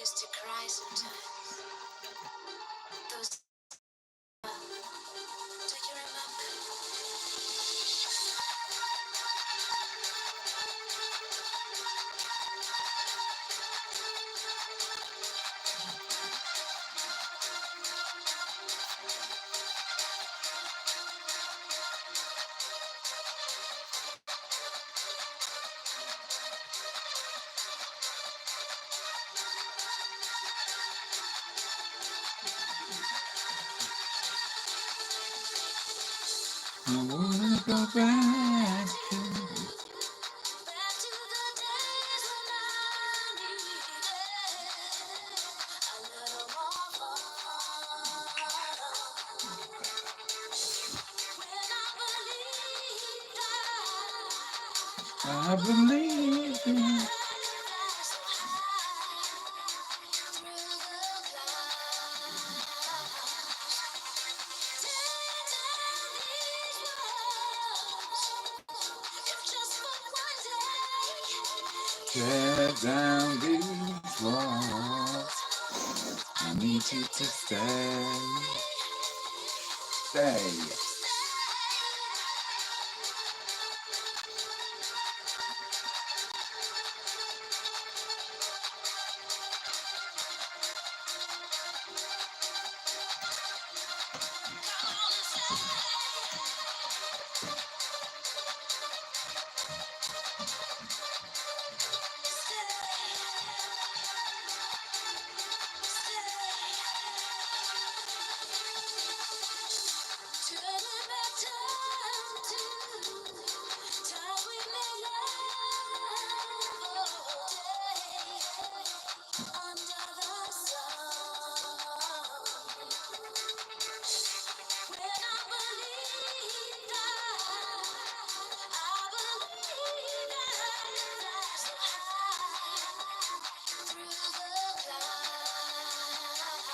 used to cry sometimes. Those, do you remember? I wanna go back to Back to the days when I needed a little more fun. When I believe in believed I could fly so high through the clouds. Tear down these walls. tear down these walls. I need you to stay. Turning back time to time we made love all day under the sun. When I believed I believed that I could fly so high through the clouds.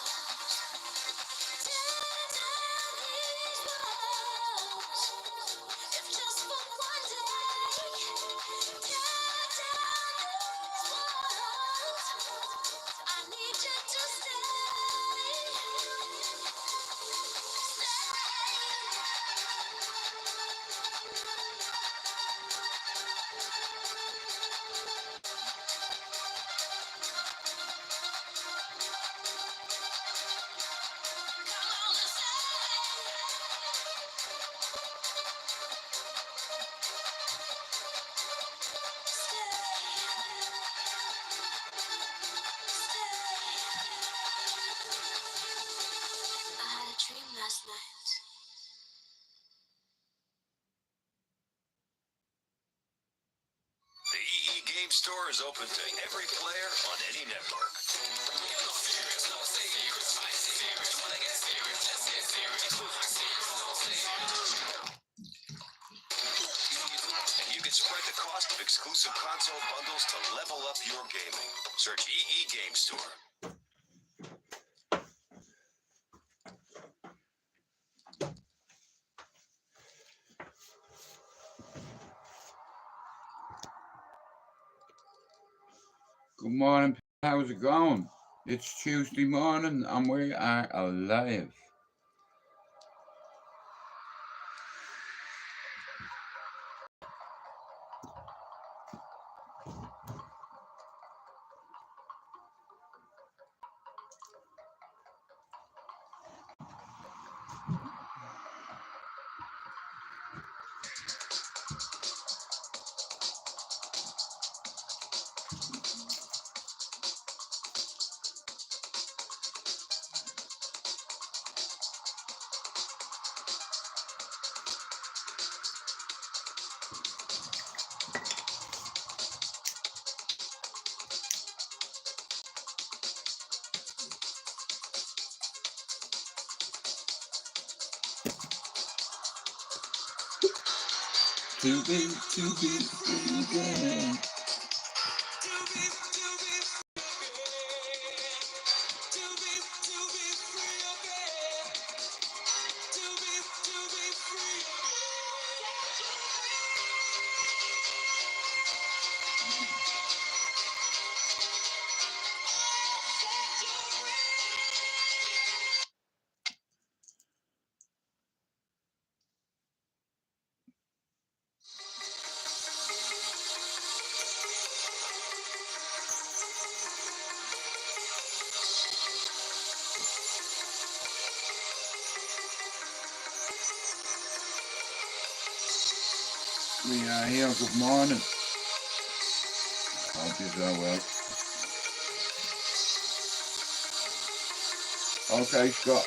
Tear down these walls, if just for one day. Tear down these walls. I need you to I had a dream last night. The EE Game Store is open to every player on any network. And you can spread the cost of exclusive console bundles to level up your gaming. Search EE Game Store. Good morning, how's it going? It's Tuesday morning and we are alive. To be free again. We are here. Good morning. Hope you're so well. Okay, Scott.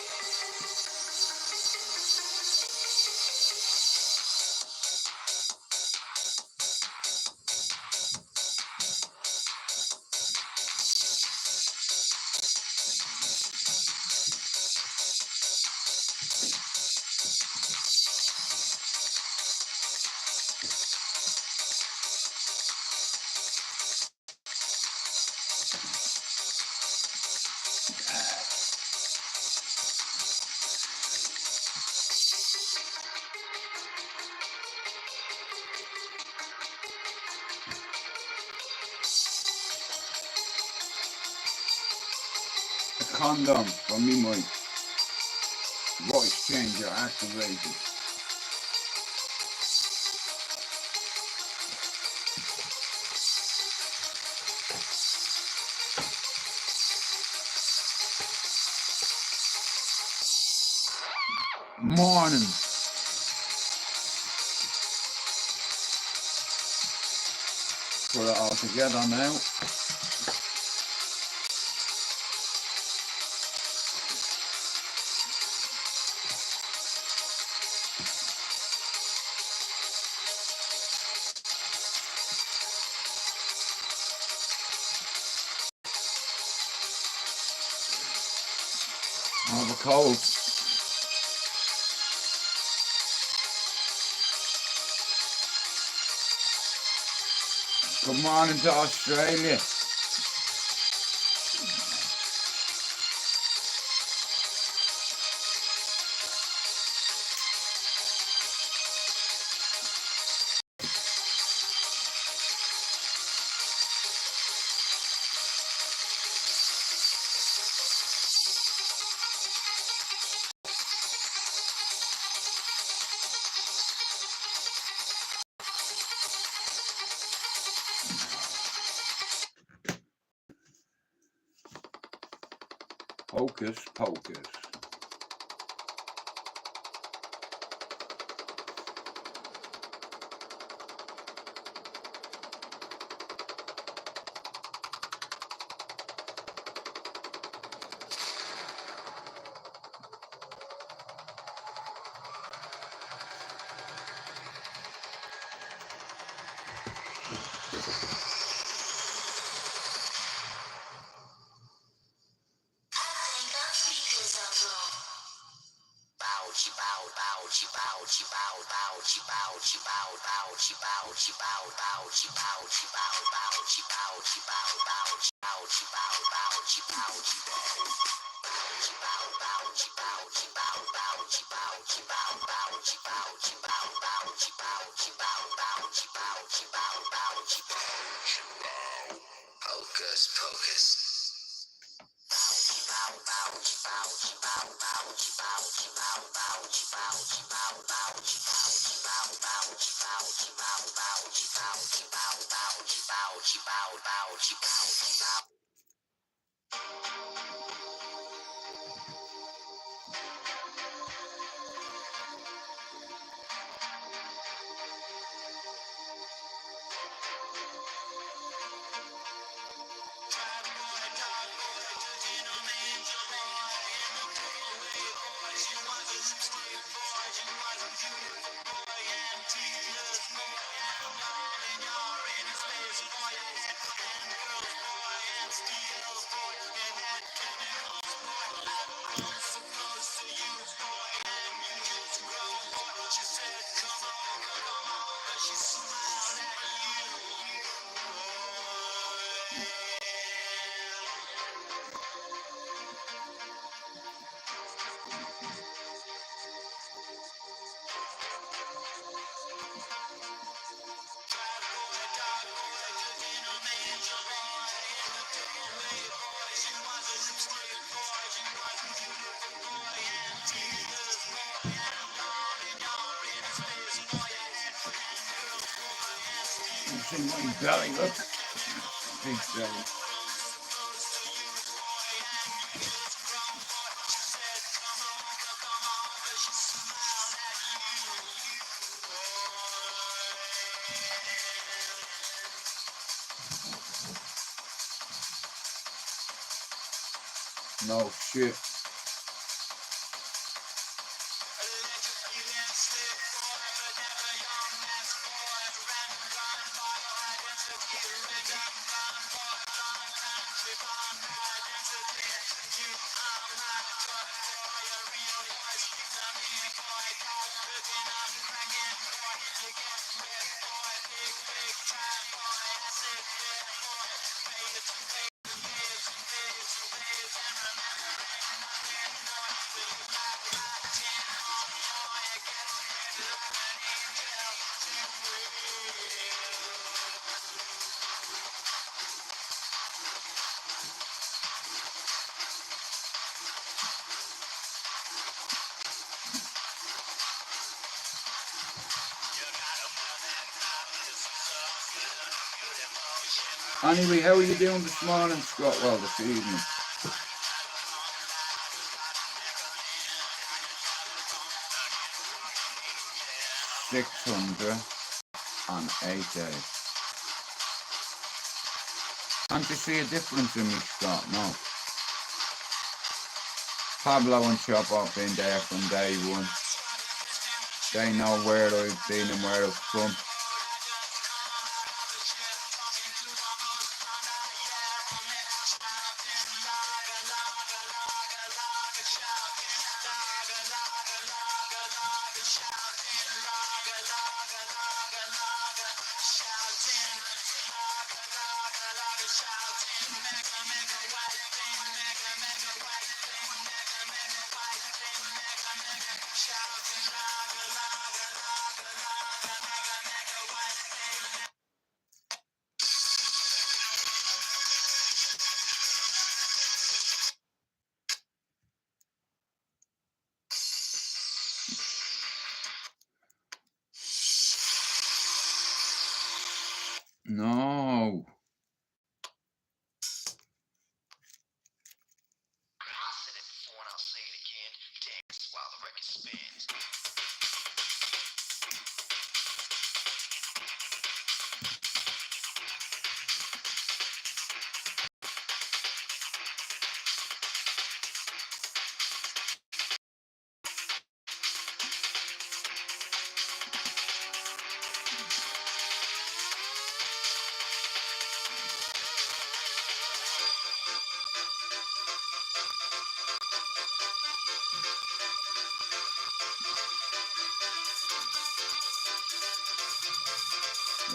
A condom from me, Mike. Voice changer activated. Morning. Put it all together now. I have a cold. Good morning to Australia. Hocus pocus. Hocus pocus. See my belly, look. Big belly. No shit. Anyway, how are you doing this morning, Scott? Well, this evening. 680. Can't you see a difference in me, Scott? No. Pablo and Chop have been there from day one. They know where I've been and where I've come. No.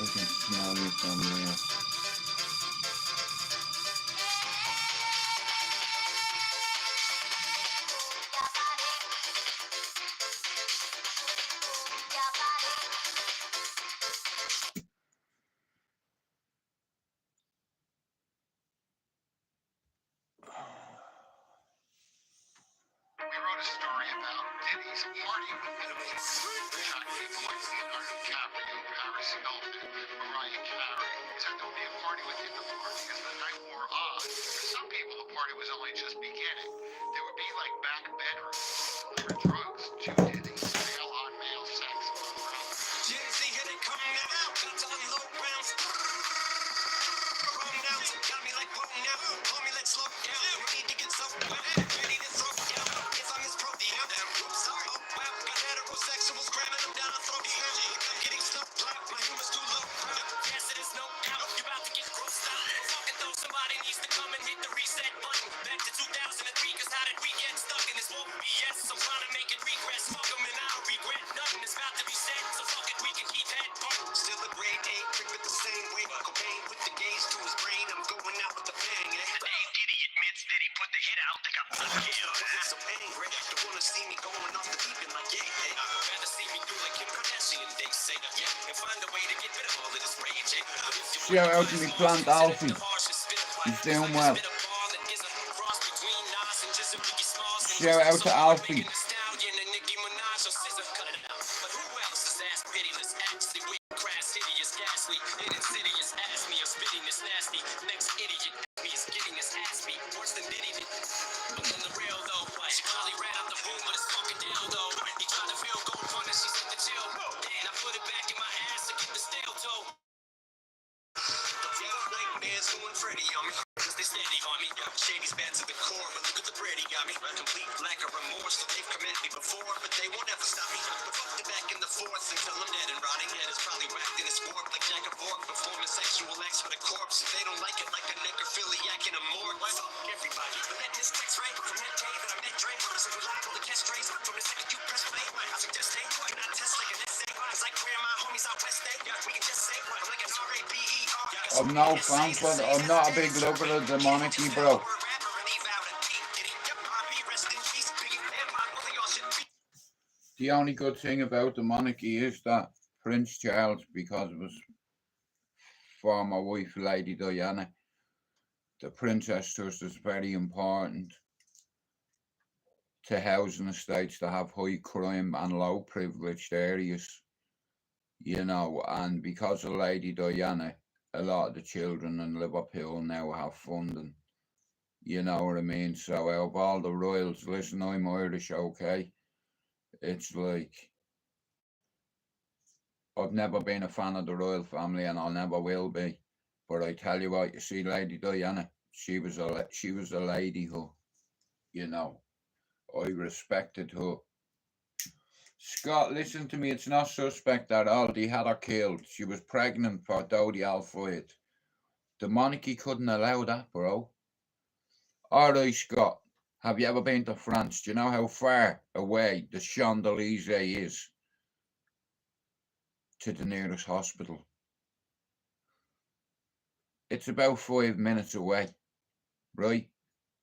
I can smell you from there. wrote a story about Diddy's party with Italy. Leonardo DiCaprio, Paris Hilton, Mariah Carey. He said, don't be a party within the party because the night wore on. For some people, the party was only just beginning. There would be like back bedrooms for drugs to Diddy, male on male sex. Jay-Z hit it, come now, beats on low rounds. Got me like, whoa now, homie, let's slow down. We need to get so wet, ready to throw down. If I'm his pro, oops, sorry. Oh, wow, got heterosexuals cramming them down, throw down. I'm getting snow dropped, my humor's too low. Yes, it is no doubt, you're about to get grossed out. Fucking though, somebody needs to come and hit the reset button. Back to 2003, cause how did we get stuck in this woke BS? I'm trying to make it regress, fuck them and I don't regret nothing. It's about to be said, so fuck it, we can keep head on. Still a grade A, trick with the same way. Cocaine with the gaze to his brain, I'm going out with the bang. The name Diddy admits that he put the hit out, they got one kill. I'm so angry, don't wanna see me going off the deep end like yeah. I'd rather see me do like Kim Kardashian, they say, yeah, and find a way to get rid of all of this rage. Shout out to me plant Alfie. He's doing well. Shout out to Alfie. Next idiot me is getting his ass beat worse than Diddy did. But in the real though, she probably ran out the room with his fucking dildo. He tried to feel gold fun and she said to chill. And I put it back in my ass to get the steel toe. Nightmares going Freddy on me. Cause they steady on me. Shady's bad to the core, but look at the bread he got me. Complete lack of remorse, that they've come at me before, but they won't ever stop me. But fuck the back in the forth until I'm dead and rotting. Head is probably whacked in his warp like Jack of Borg, performing sexual acts with a corpse. If they don't like it, like a necrophiliac in a morgue. Fuck everybody. But letting this text right from that day that I met Dre. So we liable to catch strays from the second you press play. I suggest they do not test like an essay. It's like where my homies out west day. We can just say I'm like an R-A-B-E-R. I'm no fan, but I'm not a big lover of the monarchy, bro. The only good thing about the monarchy is that Prince Charles, because of his former wife, Lady Diana, the princess trust is very important to housing estates that have high crime and low privileged areas, you know, and because of Lady Diana, a lot of the children in Liverpool now have funding, you know what I mean? So out of all the royals, listen, I'm Irish, okay? It's like, I've never been a fan of the royal family and I never will be. But I tell you what, you see Lady Diana, she was a lady who, you know, I respected her. Scott, listen to me, it's not suspect at all. They had her killed. She was pregnant for Dodi Al-Fayed. The monarchy couldn't allow that, bro. Alright, Scott, have you ever been to France? Do you know how far away the Champs-Élysées is to the nearest hospital? It's about 5 minutes away, right?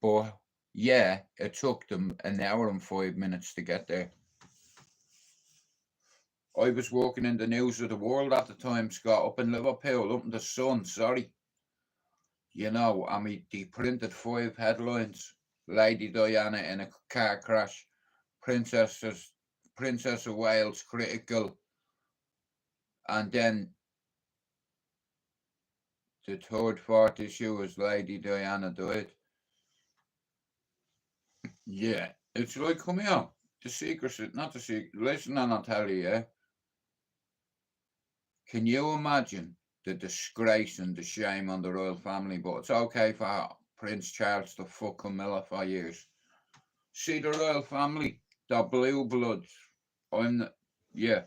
But yeah, it took them an hour and 5 minutes to get there. I was working in the News of the World at the time, Scott, up in Liverpool, up in the Sun, sorry. You know, I mean, they printed 5 headlines. Lady Diana in a car crash. Princess of Wales critical. And then the third, fourth issue was Lady Diana died. Yeah, it's like, come here. The secret, not the secret. Listen and I'll tell you, yeah. Can you imagine the disgrace and the shame on the royal family? But it's okay for Prince Charles to fuck Camilla for years. See the royal family, the blue bloods. Yeah.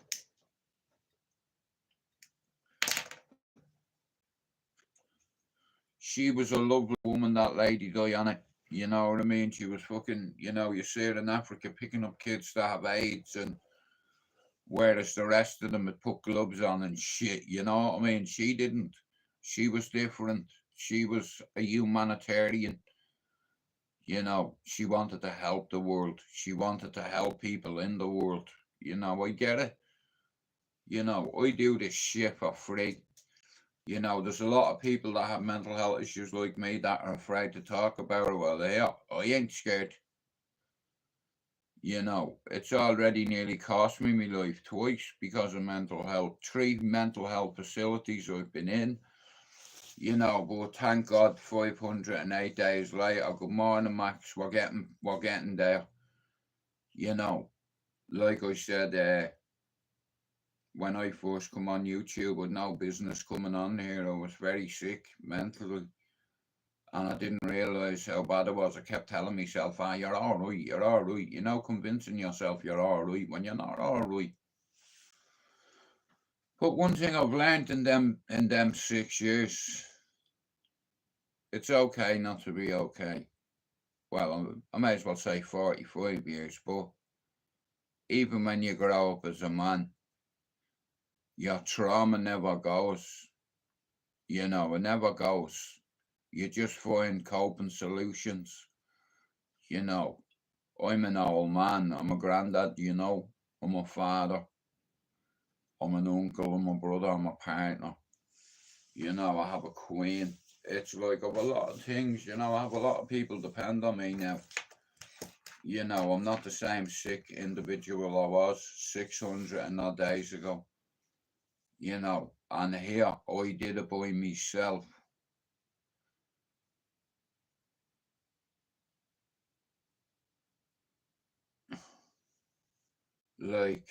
She was a lovely woman, that Lady Diana. You know what I mean? She was fucking, you know, you see her in Africa picking up kids that have AIDS, and whereas the rest of them had put gloves on and shit, you know what I mean? She didn't. She was different. She was a humanitarian. You know, she wanted to help the world. She wanted to help people in the world. You know, I get it. You know, I do this shit for free. You know, there's a lot of people that have mental health issues like me that are afraid to talk about it. Well, I ain't scared. You know, it's already nearly cost me my life twice because of mental health. 3 mental health facilities I've been in. You know, but thank God 508 days later, good morning, Max, we're getting there. You know, like I said, when I first come on YouTube with no business coming on here, I was very sick mentally. And I didn't realise how bad it was. I kept telling myself, you're alright, you're alright. You know, convincing yourself you're alright when you're not alright. But one thing I've learned in them 6 years, it's okay not to be okay. Well, I may as well say 45 years, but even when you grow up as a man, your trauma never goes. You know, it never goes. You just find coping solutions. You know, I'm an old man, I'm a granddad, you know, I'm a father, I'm an uncle, I'm a brother, I'm a partner. You know, I have a queen. It's like I have a lot of things, you know, I have a lot of people depend on me now. You know, I'm not the same sick individual I was 600 and odd days ago. You know, and here I did it by myself. Like,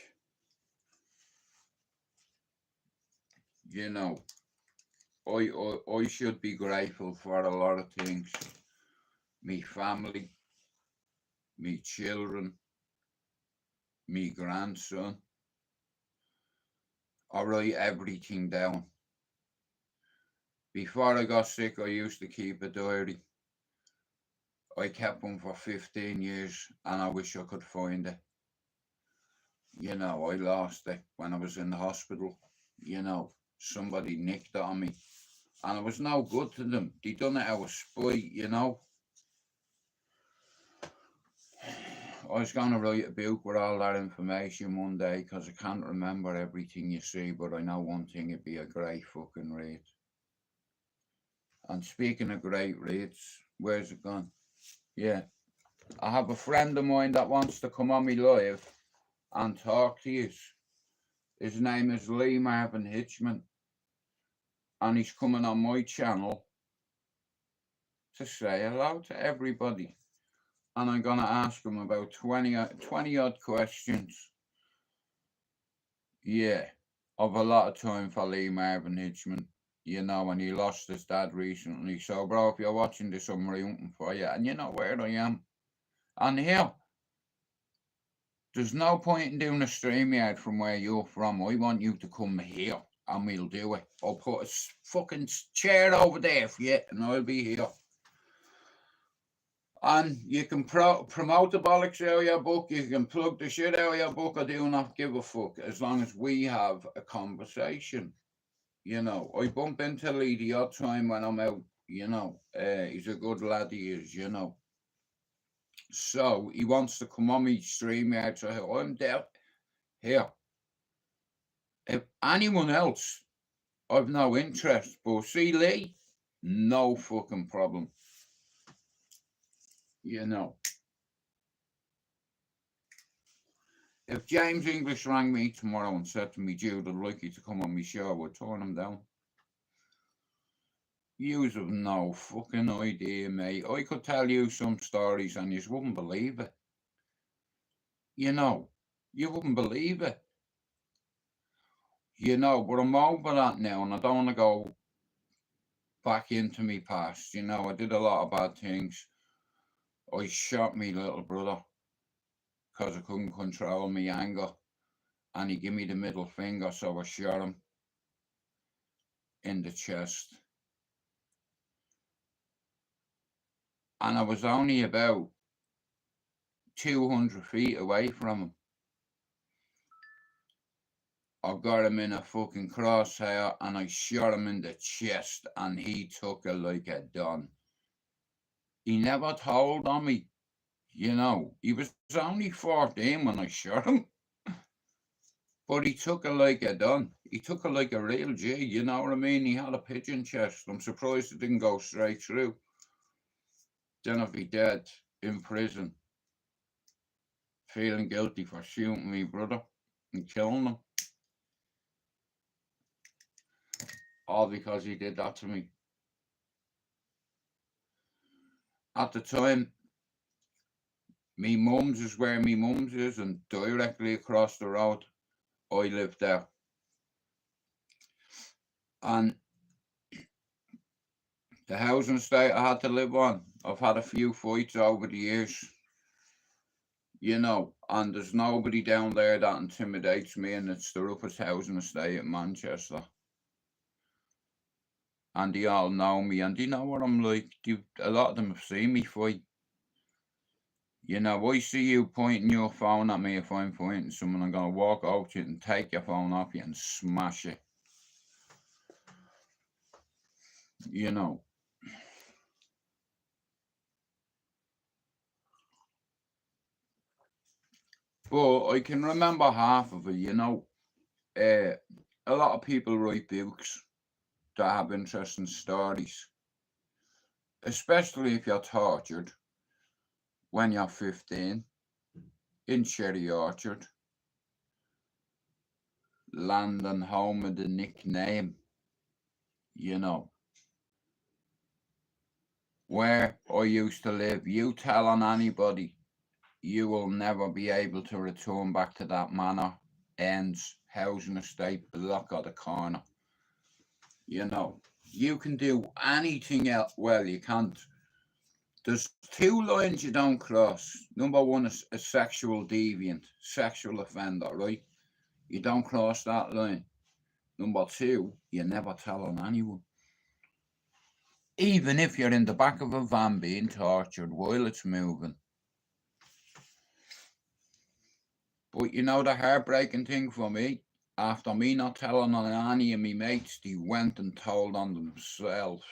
you know, I should be grateful for a lot of things. Me family, me children, me grandson. I write everything down. Before I got sick, I used to keep a diary. I kept one for 15 years and I wish I could find it. You know, I lost it when I was in the hospital. You know, somebody nicked it on me. And I was no good to them. They done it out of spite, you know. I was going to write a book with all that information one day because I can't remember everything you see, but I know one thing, it'd be a great fucking read. And speaking of great reads, where's it gone? Yeah. I have a friend of mine that wants to come on me live and talk to you. His name is Lee Marvin Hitchman. And he's coming on my channel to say hello to everybody. And I'm going to ask him about 20 odd questions. Yeah, I've a lot of time for Lee Marvin Hitchman, you know, and he lost his dad recently. So, bro, if you're watching this, I'm rooting for you. And you know where I am. And here, there's no point in doing a StreamYard from where you're from. I want you to come here and we'll do it. I'll put a fucking chair over there for you and I'll be here. And you can promote the bollocks out of your book, you can plug the shit out of your book, I do not give a fuck, as long as we have a conversation. You know, I bump into Lee the odd time when I'm out, you know, he's a good lad, he is, you know. So, he wants to come on me StreamYard, so I'm there. Here. If anyone else, I've no interest, but see Lee, no fucking problem. You know. If James English rang me tomorrow and said to me, Jude, I'd like you to come on my show, I would turn him down. Yous have no fucking idea, mate. I could tell you some stories and you wouldn't believe it. You know, you wouldn't believe it. You know, but I'm over that now and I don't want to go back into me past. You know, I did a lot of bad things. I shot me little brother because I couldn't control my anger. And he gave me the middle finger, so I shot him in the chest. And I was only about 200 feet away from him. I got him in a fucking crosshair and I shot him in the chest and he took it like a don. He never told on me, you know. He was only 14 when I shot him. But he took it like a don. He took it like a real G, you know what I mean? He had a pigeon chest. I'm surprised it didn't go straight through. Then I'd be dead in prison, feeling guilty for shooting me brother and killing him. All because he did that to me. At the time, me mum's is where me mum's is, and directly across the road, I lived there. And the housing estate I had to live on, I've had a few fights over the years, you know, and there's nobody down there that intimidates me, and it's the roughest housing estate in Manchester. And they all know me, and they know what I'm like. A lot of them have seen me fight. You know, I see you pointing your phone at me. If I'm pointing someone, I'm going to walk over to you and take your phone off you and smash it. You know. But I can remember half of it, you know. A lot of people write books that have interesting stories. Especially if you're tortured when you're 15 in Cherry Orchard. Land and home of the nickname, you know. Where I used to live, you tell on anybody, you will never be able to return back to that manor, ends, housing estate, block or the corner. You know, You can do anything else. Well, you can't. There's two lines you don't cross. Number one is a sexual deviant, sexual offender, right? You don't cross that line. Number two, you never tell on anyone. Even if you're in the back of a van being tortured while it's moving. But you know the heartbreaking thing for me? After me not telling on any of me mates, they went and told on themselves.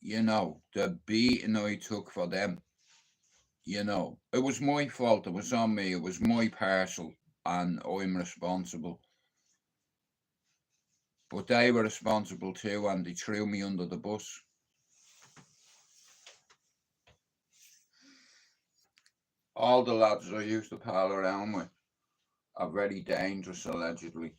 You know, the beating I took for them. You know, it was my fault, it was on me, it was my parcel, and I'm responsible. But they were responsible too, and they threw me under the bus. All the lads I used to pal around with are very dangerous, allegedly.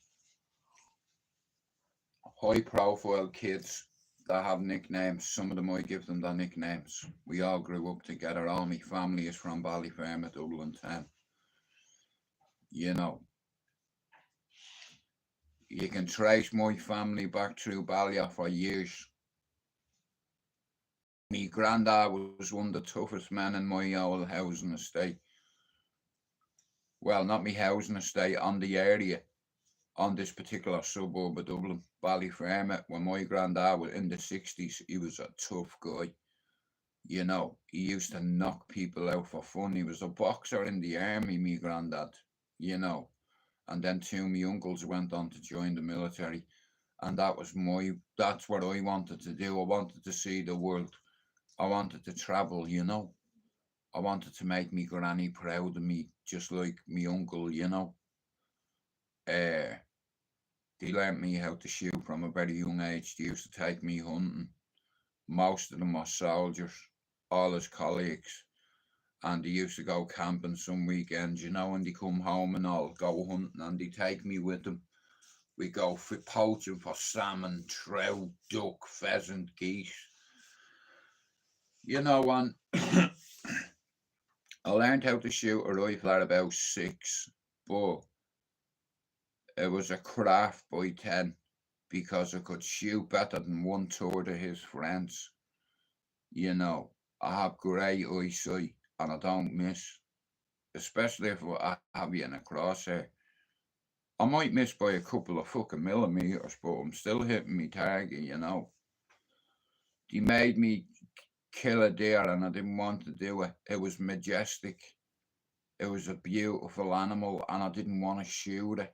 High profile kids that have nicknames. Some of them I give them their nicknames. We all grew up together. All my family is from Ballyfermot, Dublin town. You know, you can trace my family back through Ballier for years. My granddad was one of the toughest men in my old housing estate. Well, not my housing estate, on the area, on this particular suburb of Dublin, Ballyfermot. When my granddad was in the 60s, he was a tough guy. You know, he used to knock people out for fun. He was a boxer in the army, me granddad, you know. And then two of my uncles went on to join the military. And that's what I wanted to do. I wanted to see the world. I wanted to travel, you know. I wanted to make me granny proud of me, just like me uncle, you know. Uh, they learnt me how to shoot from a very young age. They used to take me hunting. Most of them were soldiers, all his colleagues. And they used to go camping some weekends, you know, and they come home and all go hunting, and they take me with them. We go poaching for salmon, trout, duck, pheasant, geese. You know, and I learned how to shoot a rifle at about 6, but it was a craft by 10 because I could shoot better than one third of his friends. You know, I have great eyesight and I don't miss, especially if I have you in a crosshair. I might miss by a couple of fucking millimeters, but I'm still hitting me target, you know. They made me kill a deer and I didn't want to do it. It was majestic. It was a beautiful animal and I didn't want to shoot it.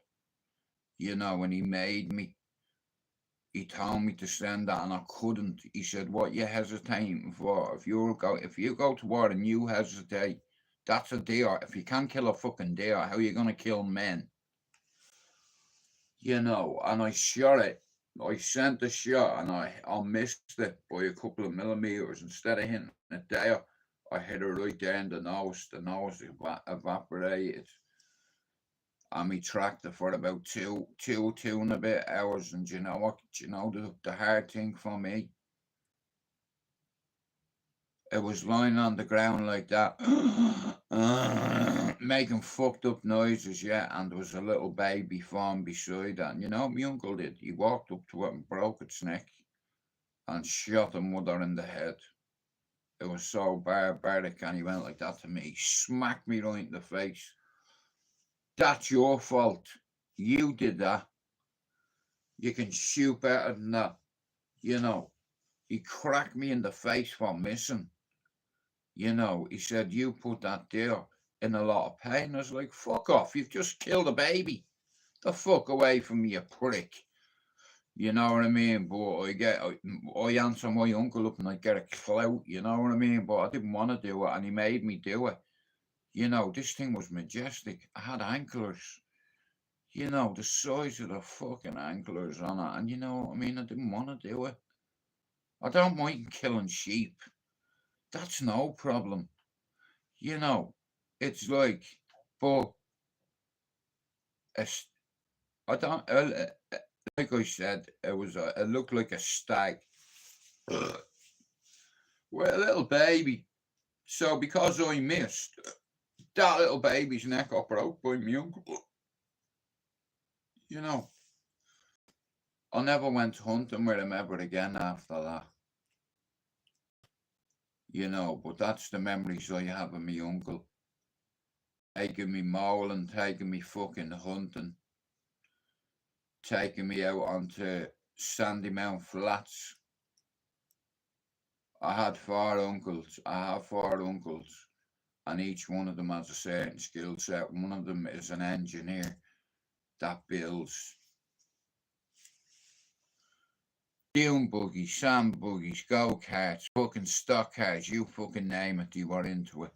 You know, when he told me to send that and I couldn't. He said, "What you hesitating for? If you go to war and you hesitate, that's a deer. If you can't kill a fucking deer, how are you gonna kill men?" You know, and I shot it. I sent the shot and I missed it by a couple of millimeters. Instead of hitting it there, I hit it right there in the nose. The nose evaporated. And we tracked it for about two and a bit hours. And you know what? You know the hard thing for me? It was lying on the ground like that, making fucked up noises, yeah. And there was a little baby fawn beside that. And you know what my uncle did? He walked up to it and broke its neck and shot the mother in the head. It was so barbaric, and he went like that to me. He smacked me right in the face. That's your fault. You did that. You can shoot better than that. You know, he cracked me in the face for missing. You know, he said, "You put that deer in a lot of pain." I was like, "Fuck off. You've just killed a baby. The fuck away from me, you prick." You know what I mean? But I answer my uncle up and I get a clout, you know what I mean? But I didn't want to do it and he made me do it. You know, this thing was majestic. I had anklers, you know, the size of the fucking anklers on it. And you know what I mean? I didn't want to do it. I don't mind killing sheep. That's no problem. You know, it's like, but it's, I don't, like I said, it looked like a stag. With a little baby. So because I missed, that little baby's neck got broke by my uncle. You know. I never went hunting with him ever again after that. You know, but that's the memories I have of me uncle. Taking me mowing, taking me fucking hunting, taking me out onto Sandy Mount Flats. I had four uncles. I have four uncles, and each one of them has a certain skill set. One of them is an engineer that builds dune buggies, sand buggies, go-karts, fucking stock cars, you fucking name it, you were into it.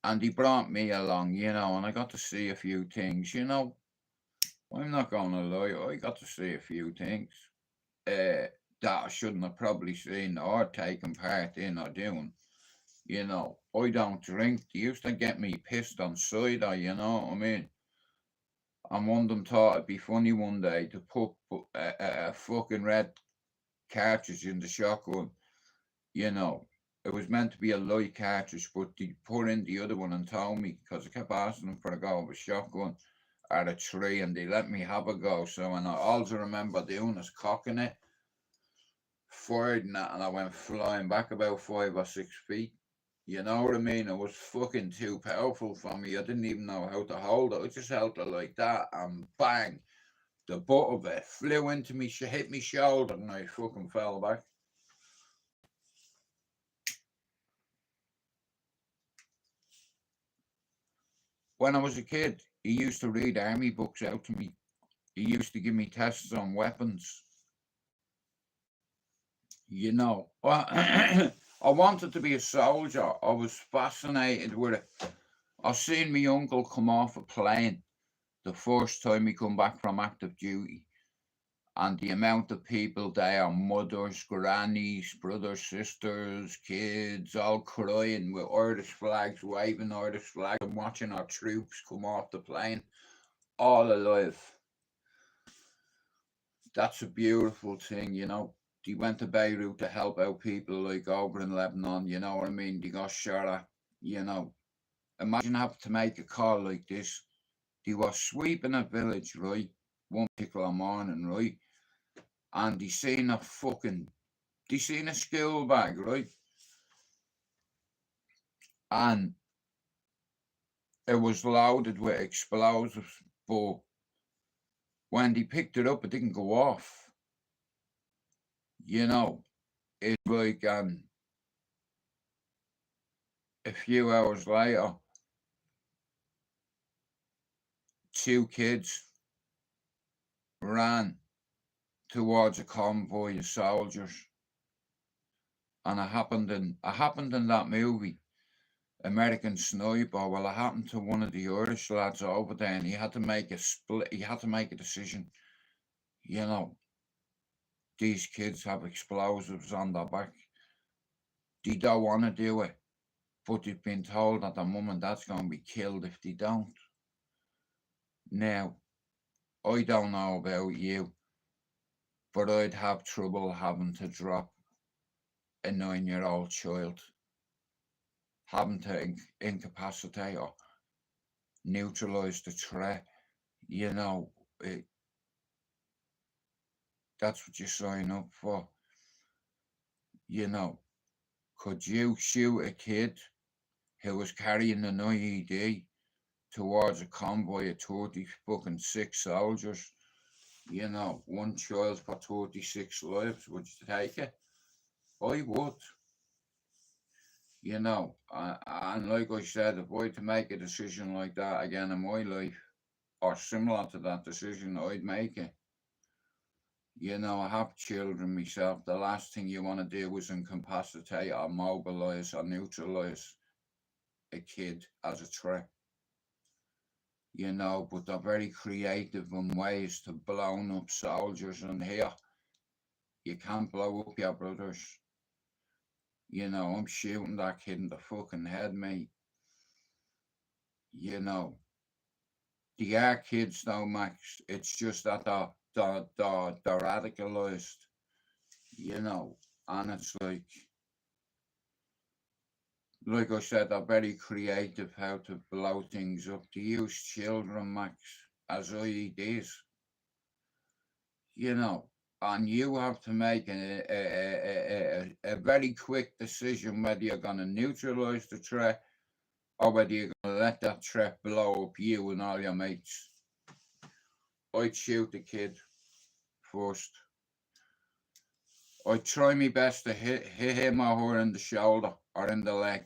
And he brought me along, you know, and I got to see a few things, you know. I'm not gonna lie, I got to see a few things that I shouldn't have probably seen or taken part in or doing. You know, I don't drink. They used to get me pissed on cider, you know what I mean? And one of them thought it'd be funny one day to put a fucking red cartridge in the shotgun. You know, it was meant to be a light cartridge, but they put in the other one and told me because I kept asking them for a go of a shotgun at a tree, and they let me have a go. So, and all I remember doing is cocking it, firing that, and I went flying back about 5 or 6 feet. You know what I mean? It was fucking too powerful for me. I didn't even know how to hold it. I just held it like that, and bang, the butt of it flew into me, hit me shoulder, and I fucking fell back. When I was a kid, he used to read army books out to me. He used to give me tests on weapons. You know, I wanted to be a soldier. I was fascinated with it. I seen my uncle come off a plane the first time he come back from active duty, and the amount of people there, mothers, grannies, brothers, sisters, kids, all crying with Irish flags, waving Irish flags, and watching our troops come off the plane, all alive. That's a beautiful thing, you know. They went to Beirut to help out people like over in Lebanon, you know what I mean? They got shot at, you know. Imagine having to make a call like this. They were sweeping a village, right? One particular morning, right? And they seen a school bag, right? And it was loaded with explosives, but when they picked it up, it didn't go off. You know, it's like a few hours later, two kids ran towards a convoy of soldiers, and it happened in that movie, American Sniper. Well, it happened to one of the Irish lads over there, and he had to make a split. He had to make a decision. You know, these kids have explosives on their back. They don't want to do it, but they've been told that their mum and dad's going to be killed if they don't. Now, I don't know about you, but I'd have trouble having to drop a 9-year-old child, having to incapacitate or neutralize the threat. You know, that's what you sign up for. You know, could you shoot a kid who was carrying an IED towards a convoy of 30 fucking 6 soldiers? You know, one child for 36 lives. Would you take it? I would. You know, and like I said, if I had to make a decision like that again in my life, or similar to that decision, I'd make it. You know, I have children myself. The last thing you want to do is incapacitate or mobilize or neutralize a kid as a threat. You know, but they're very creative in ways to blow up soldiers. And here, you can't blow up your brothers. You know, I'm shooting that kid in the fucking head, mate. You know, the are kids though, Max. It's just that they're radicalized, you know, and it's like I said, they're very creative how to blow things up. To use children, Max, as IEDs. you know, and you have to make a very quick decision whether you're going to neutralize the threat or whether you're going to let that threat blow up you and all your mates. I'd shoot the kid first. I'd try my best to hit him or her in the shoulder or in the leg.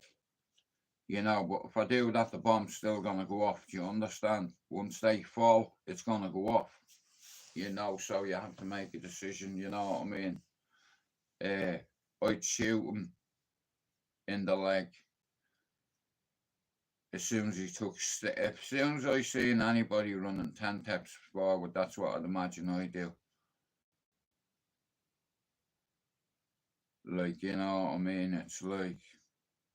You know, but if I do that, the bomb's still going to go off. Do you understand? Once they fall, it's going to go off. You know, so you have to make a decision, you know what I mean? I'd shoot him in the leg as soon as he took as soon as I seen anybody running 10 steps forward, that's what I'd imagine I do. Like, you know what I mean? It's like,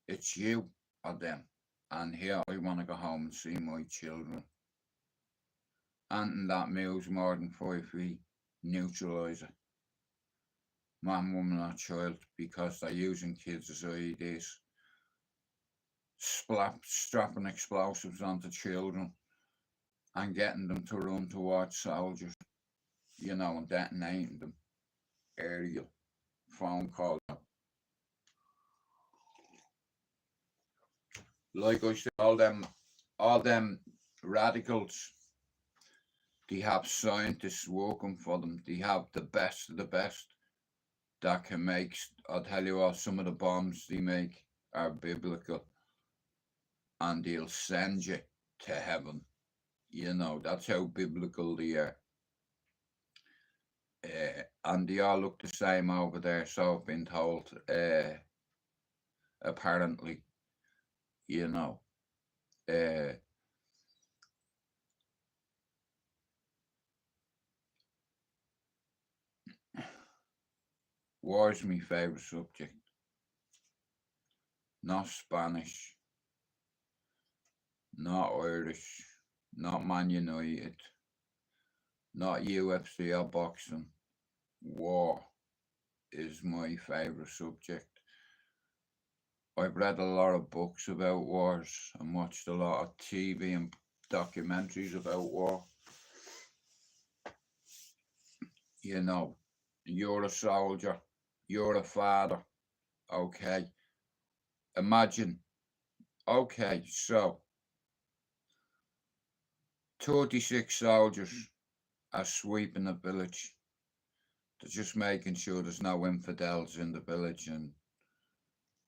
it's you or them. And here I want to go home and see my children. Anything that moves more than 5 feet, neutralise it. Man, woman, or child, because they're using kids as IEDs. Strapping explosives onto children and getting them to run towards soldiers, you know, and detonating them. Aerial phone call. Like I said, all them radicals, they have scientists working for them. They have the best of the best that can make. I'll tell you what, some of the bombs they make are biblical, and they'll send you to heaven. You know, that's how biblical they are. And they all look the same over there, so I've been told. Apparently, you know. War is my favourite subject. Not Spanish, not Irish, not Man United, not UFC or boxing. War is my favourite subject. I've read a lot of books about wars and watched a lot of TV and documentaries about war. You know, you're a soldier, you're a father, okay? Imagine, okay, so 36 soldiers are sweeping the village. They're just making sure there's no infidels in the village, and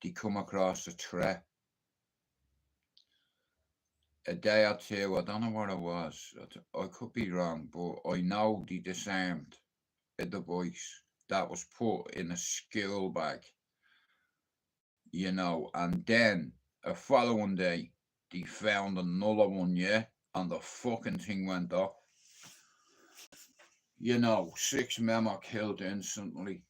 they come across a threat. A day or two, I don't know what it was, I could be wrong, but I know they disarmed a device that was put in a school bag, you know, and then a following day they found another one, yeah, and the fucking thing went off. You know, 6 men were killed instantly.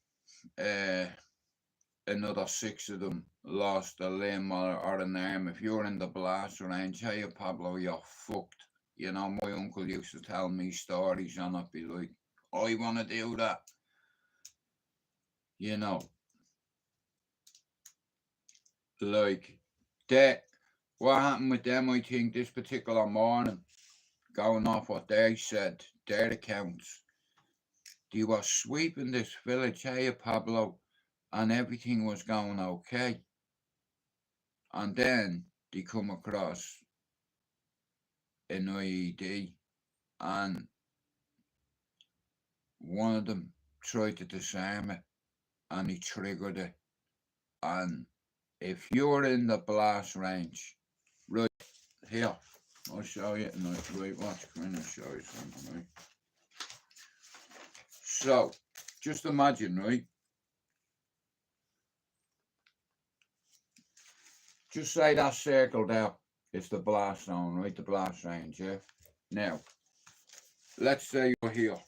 Another 6 of them lost a limb or an arm. If you're in the blast range, hey Pablo, you're fucked. You know, my uncle used to tell me stories and I'd be like, I want to do that. You know, like that. What happened with them, I think, this particular morning, going off what they said, their accounts, they were sweeping this village, hey Pablo, and everything was going okay. And then they come across an IED, and one of them tried to disarm it, and he triggered it. And if you're in the blast range, right here, I'll show you tonight. Right, watch, come in and show you something, right? So, just imagine, right? Just say that circle there is the blast zone, right? The blast range, yeah? Now, let's say you're here.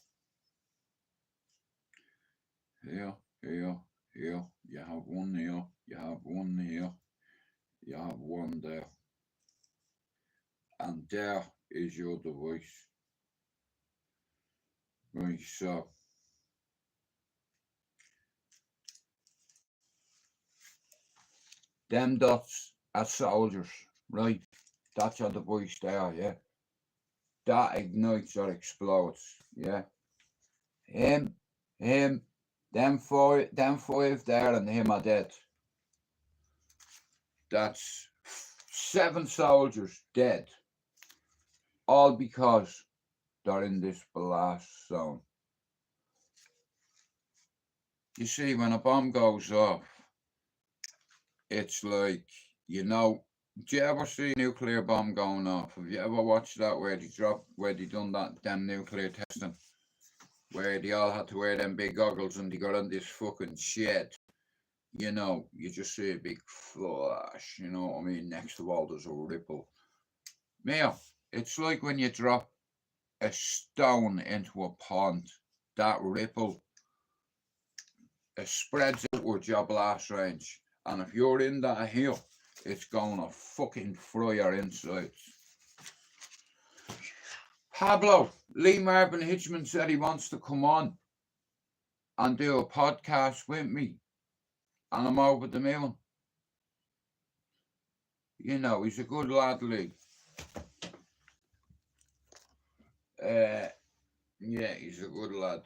Here, here, here. You have one here, you have one here, you have one there. And there is your device. Right, so them dots are soldiers, right? That's your device there, yeah? That ignites or explodes, yeah? Him, them five there and him are dead. That's 7 soldiers dead. All because they're in this blast zone. You see, when a bomb goes off, it's like, you know, do you ever see a nuclear bomb going off? Have you ever watched that where they done that damn nuclear testing? Where they all had to wear them big goggles and they got on this fucking shed. You know, you just see a big flash, you know what I mean? Next to all there's a ripple. Now, it's like when you drop a stone into a pond, that ripple, it spreads outwards your blast range. And if you're in that hill, it's gonna fucking fry your insides. Pablo, Lee Marvin Hitchman said he wants to come on and do a podcast with me. And I'm over the moon. You know, he's a good lad, Lee. Yeah, he's a good lad.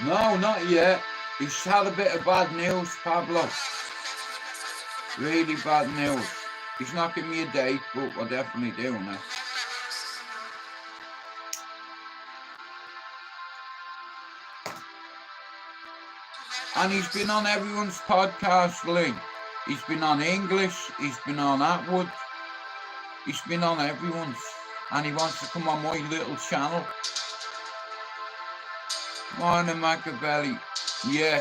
No, not yet. He's had a bit of bad news, Pablo. Really bad news. He's not giving me a date, but we're definitely doing it. And he's been on everyone's podcast, Lee. He's been on English, he's been on Atwood, he's been on everyone's. And he wants to come on my little channel. Morning, Machiavelli. Yeah.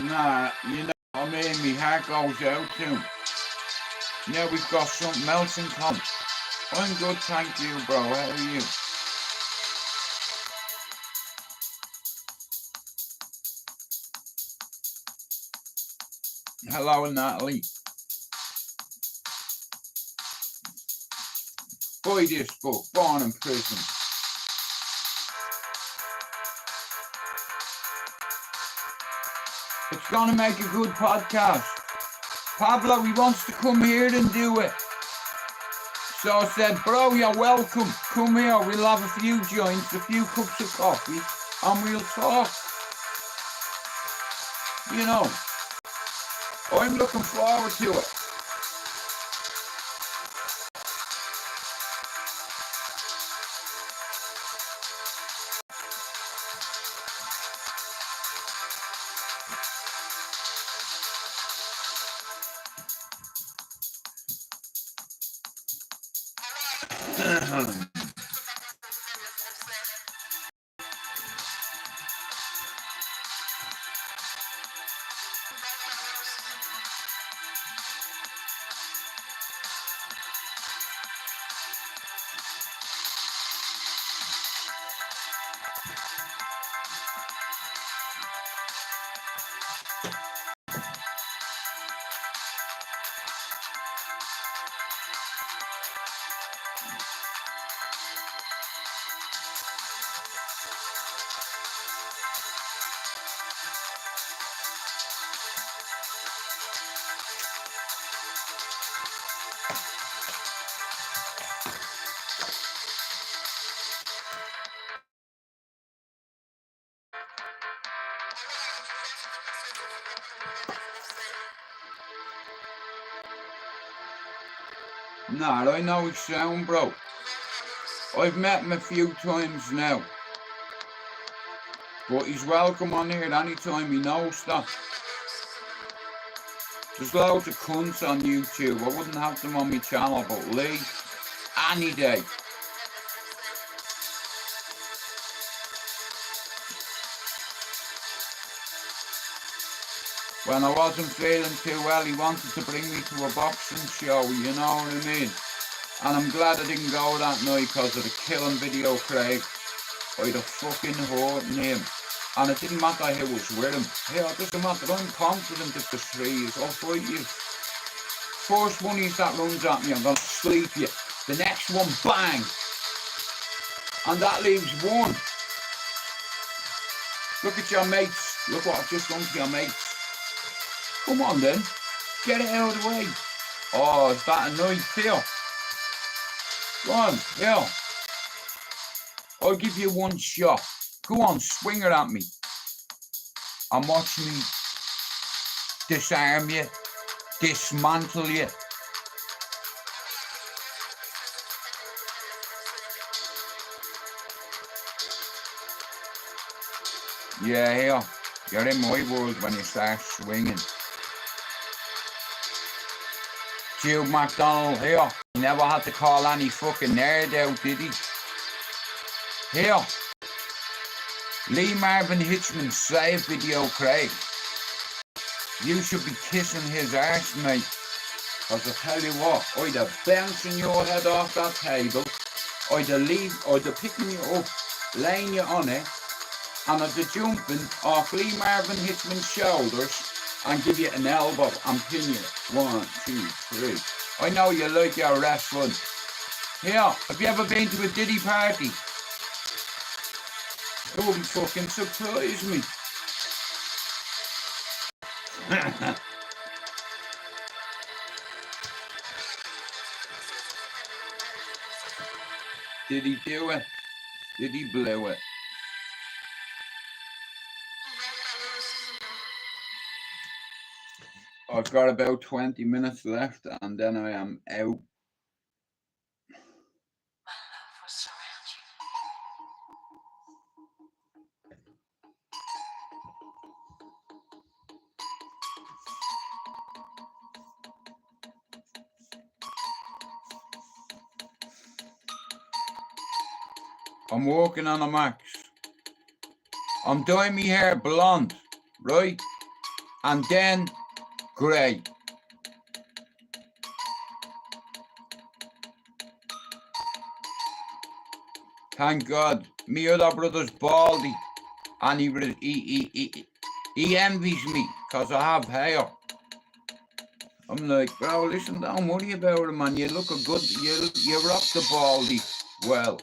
Nah, you know what I mean? My heart goes out to him. Yeah, we've got something else in common. I'm good, thank you, bro. How are you? Hello, Natalie. Buy this book, Born in Prison. It's gonna make a good podcast. Pablo, he wants to come here and do it. So I said, bro, you're welcome. Come here, we'll have a few joints, a few cups of coffee, and we'll talk. You know, I'm looking forward to it. Nah, I know his sound, bro. I've met him a few times now. But he's welcome on here anytime he knows that. There's loads of cunts on YouTube. I wouldn't have them on my channel, but Lee, any day. When I wasn't feeling too well, he wanted to bring me to a boxing show, you know what I mean? And I'm glad I didn't go that night because of the killing video, Craig. I'd have fucking hurting him. And it didn't matter who was with him. Hell, it doesn't matter. I'm confident if there's 3 years, I'll fight you. First one that runs at me, I'm going to sleep you. The next one, bang! And that leaves one. Look at your mates. Look what I've just done to your mates. Come on then. Get it out of the way. Oh, is that a knife here? Go on, here. I'll give you one shot. Go on, swing it at me. And watch me disarm you, dismantle you. Yeah, here. You're in my world when you start swinging. Jude McDonald here. He never had to call any fucking nerd out, did he? Here. Lee Marvin Hitchman save video Craig. You should be kissing his arse, mate. Cause I tell you what, I'd have bouncing your head off that table, I'd have picking you up, laying you on it, and I'd have jumping off Lee Marvin Hitchman's shoulders and give you an elbow and pin you. 1, 2, 3. I know you like your wrestling. Here, have you ever been to a Diddy party? It wouldn't fucking surprise me. Did he do it? Did he blow it? I've got about 20 minutes left and then I am out. I'm working on a max. I'm dyeing my hair blonde, right? And then grey. Thank God, me other brother's baldy, and he envies me because I have hair. I'm like, bro, listen, don't worry about it, man. You look a good, you rock the baldy well.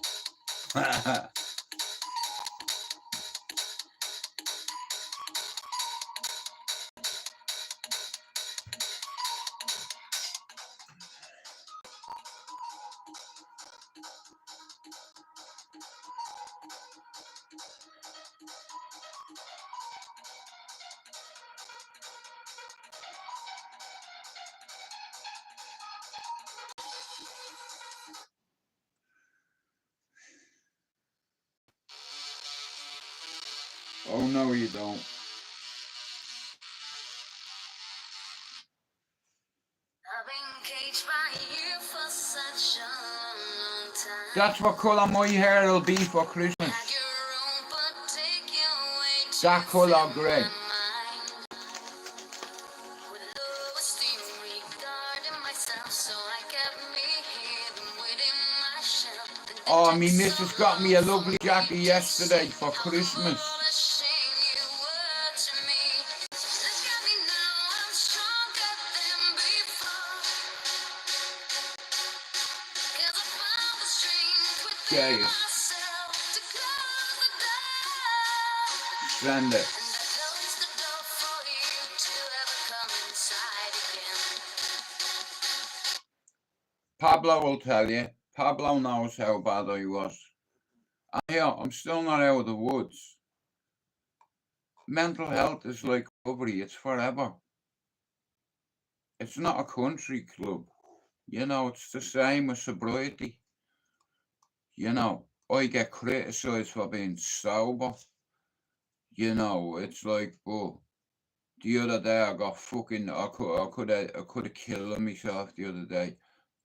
Oh no, you don't. I've been caged by you for such a long time. That's what colour my hair will be for Christmas. Had your own particular way to That colour grey. my mind. With low esteem regarding myself, so I kept me hidden within my shell. And it Oh, took me so missus got me a lovely jacket yesterday for Christmas. all the shame you were to me. Look at me now, I'm stronger than before. 'Cause I found the strength within Yeah, myself to close the door. send it. And I close the door for you to ever come inside again. Pablo will tell you. Pablo knows how bad I was. And here, I'm still not out of the woods. Mental health is like recovery, it's forever. It's not a country club. You know, it's the same as sobriety. You know, I get criticised for being sober. You know, it's like, oh, the other day I got fucking, I could have killed myself the other day.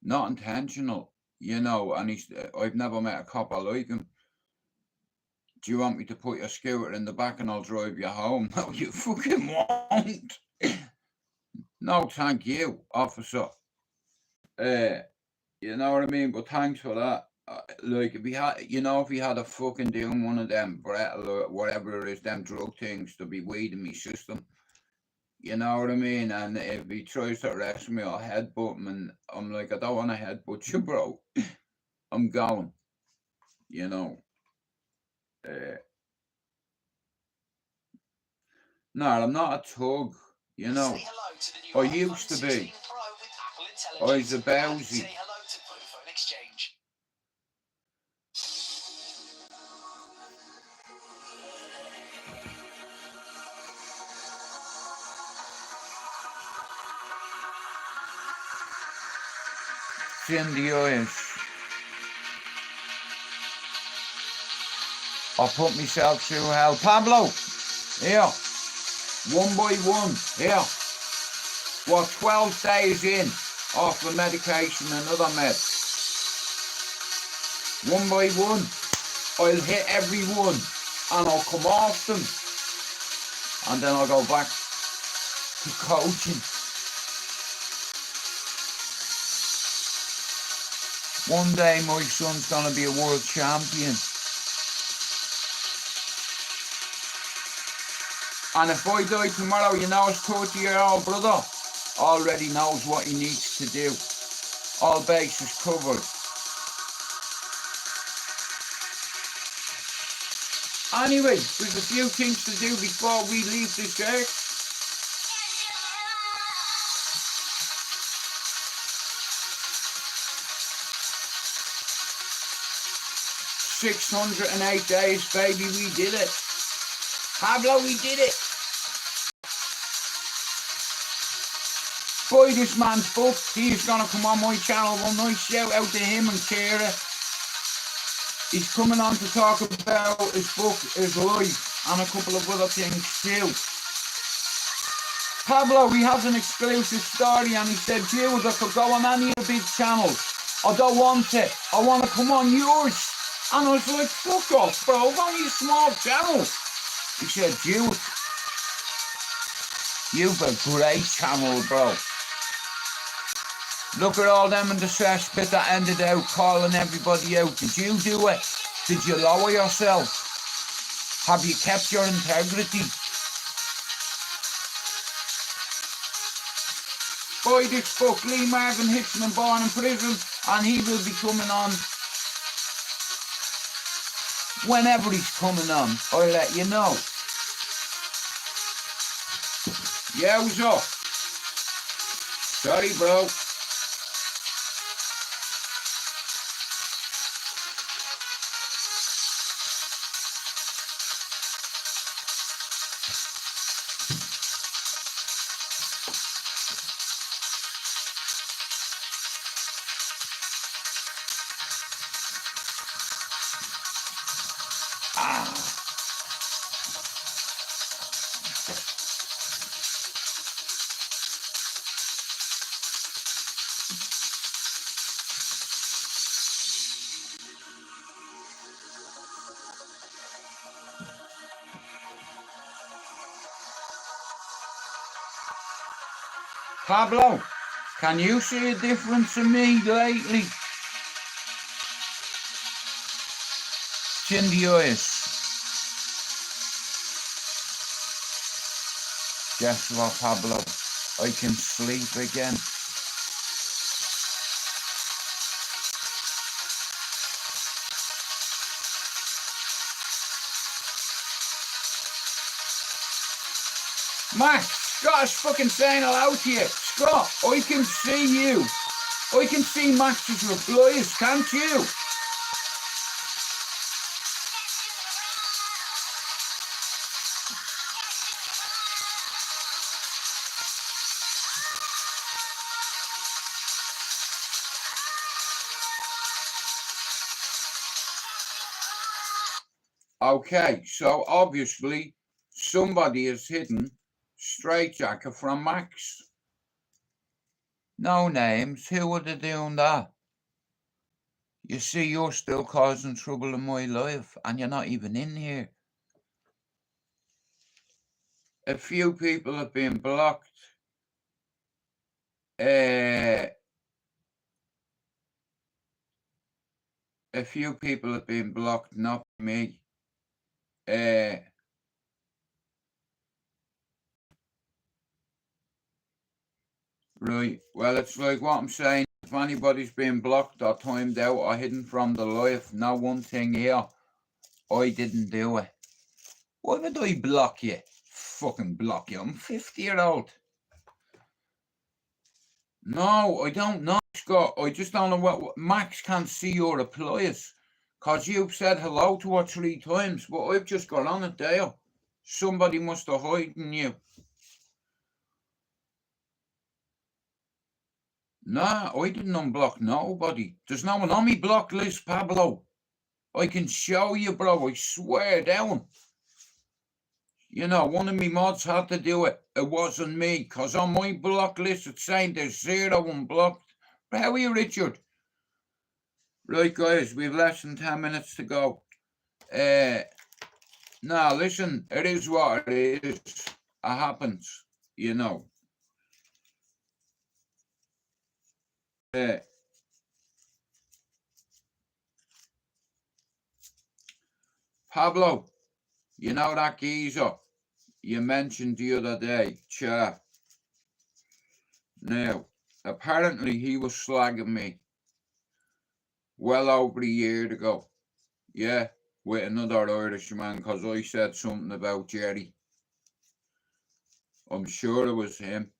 Not intentional, you know, and I've never met a copper like him. Do you want me to put your scooter in the back and I'll drive you home? No, you fucking won't. No, thank you, officer. You know what I mean? But thanks for that. Like, if he had, you know, if he had a fucking doing one of them brettle or whatever it is, them drug things to be weed in my system. You know what I mean? And if he tries to arrest me or headbutt me, and I'm like, I don't want to headbutt you, bro. I'm going. You know, No, I'm not a tug, you know. Say hello to the new I iPhone used to 16 be. Pro with Apple I was Intelligence. a And bowsy. say hello to Vodafone Exchange. It's in the eyes. I put myself through hell. Pablo, here. One by one, here. What, 12 days in off the medication and other meds. One by one, I'll hit every one and I'll come off them. And then I'll go back to coaching. One day my son's gonna be a world champion. And if I die tomorrow, you know his 30-year-old brother already knows what he needs to do. All bases covered. Anyway, there's a few things to do before we leave this earth. "608 days, baby, we did it. Pablo, we did it. Buy this man's book. He's going to come on my channel one night. Shout out to him and Kira. He's coming on to talk about his book, his life, and a couple of other things too. Pablo, he has an exclusive story, and he said, Jules, I could go on any of the big channels. I don't want it. I want to come on yours. And I was like, fuck off, bro. It's only a small channel. He said, Jules, you've a great channel, bro. Look at all them in the cesspit that ended out calling everybody out. Did you do it? Did you lower yourself? Have you kept your integrity? Buy this book, Lee Marvin Hickson, born in prison, and he will be coming on whenever he's coming on. I'll let you know. Yeah, what's up? Sorry, bro. Pablo, can you see a difference in me lately? It's in the eyes. Guess what, Pablo? I can sleep again. Max, Scott's fucking saying hello to you. Scott, I can see you. I can see Max's replies, can't you? Okay, so obviously somebody has hidden Straightjacket from Max. No names, who would have done that? You see, you're still causing trouble in my life, and you're not even in here. A few people have been blocked. A few people have been blocked, not me. Right, well, it's like what I'm saying. If anybody's been blocked or timed out or hidden from the life, know one thing here. I didn't do it. Why would I block you? Fucking block you. I'm 50-year-old. No, I don't know, Scott. I just don't know what Max can't see your replies. Because you've said hello to her 3 times, but I've just got on it there. Somebody must have hidden you. Nah, I didn't unblock nobody. There's no one on me block list, Pablo. I can show you, bro. I swear down. You know, one of me mods had to do it. It wasn't me, because on my block list it's saying there's 0 unblocked. But how are you, Richard? Right, guys, we've less than 10 minutes to go. Now, listen, it is what it is. It happens, you know. Pablo, you know that geezer you mentioned the other day, chat. Now, apparently he was slagging me well over a year ago. Yeah, with another Irishman, because I said something about Jerry. I'm sure it was him.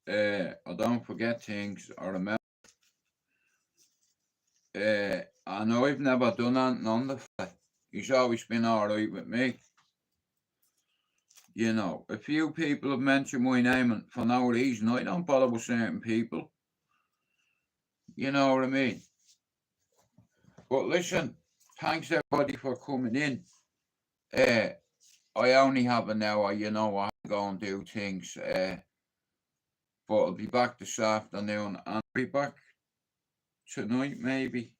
I don't forget things, I remember. And I've never done anything on the fella. He's always been alright with me. You know, a few people have mentioned my name for no reason. I don't bother with certain people. You know what I mean? But listen, thanks everybody for coming in. I only have an hour, you know, I have to go and do things. But I'll be back this afternoon and I'll be back tonight maybe.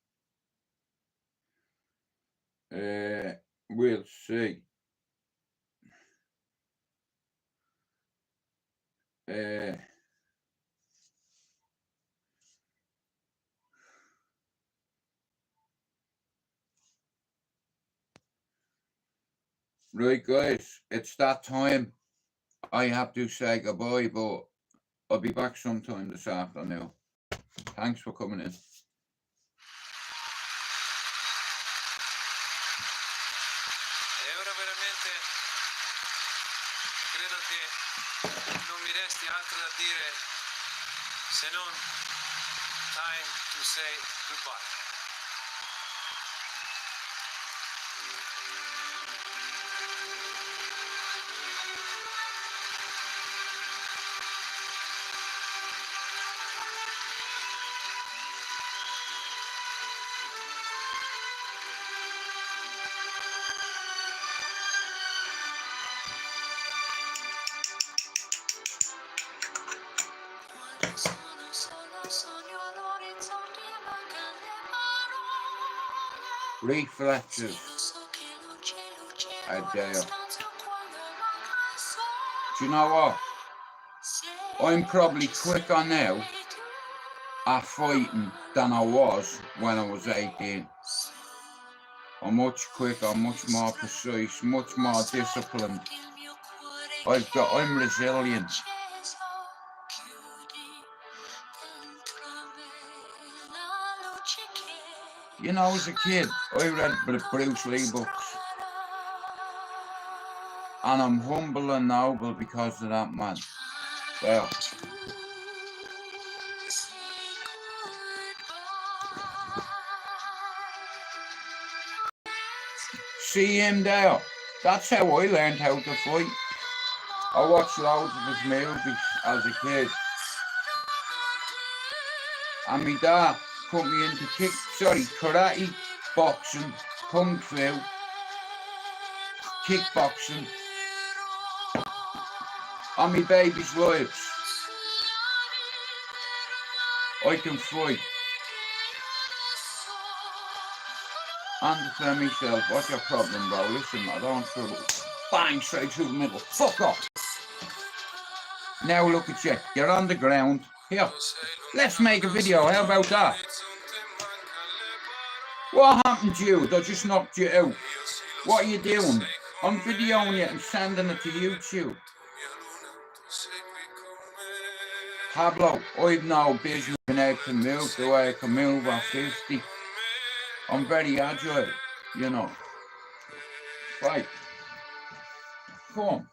We'll see. Right, guys, it's that time. I have to say goodbye, but I'll be back sometime this afternoon. Thanks for coming in. E ora veramente credo che non mi resti altro da dire se non time to say goodbye. Reflexes. Adele. Do you know what? I'm probably quicker now at fighting than I was when I was 18. I'm much quicker, much more precise, much more disciplined. I'm resilient. You know, as a kid, I read the Bruce Lee books. And I'm humble and noble because of that, man. There. See him there? That's how I learned how to fight. I watched loads of his movies as a kid. And my dad put me into karate, boxing, kung fu, kickboxing, on my baby's lives. I can fight. And defend myself. What's your problem, bro? Listen, I don't trouble. Bang, straight through the middle. Fuck off. Now look at you. You're on the ground. Here, let's make a video. How about that? What happened to you? They just knocked you out. What are you doing? I'm videoing you and sending it to YouTube. Pablo, I've no business being able to move the way I can move at 50. I'm very agile, you know. fight. Come on.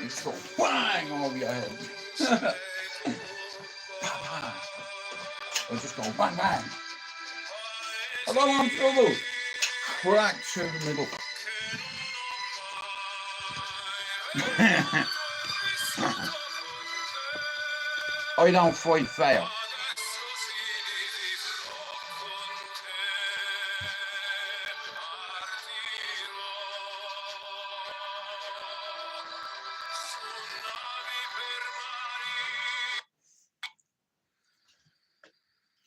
It's go bang over your head. Or just go bang bang. I don't want trouble. Crack through the middle. I don't fight fair.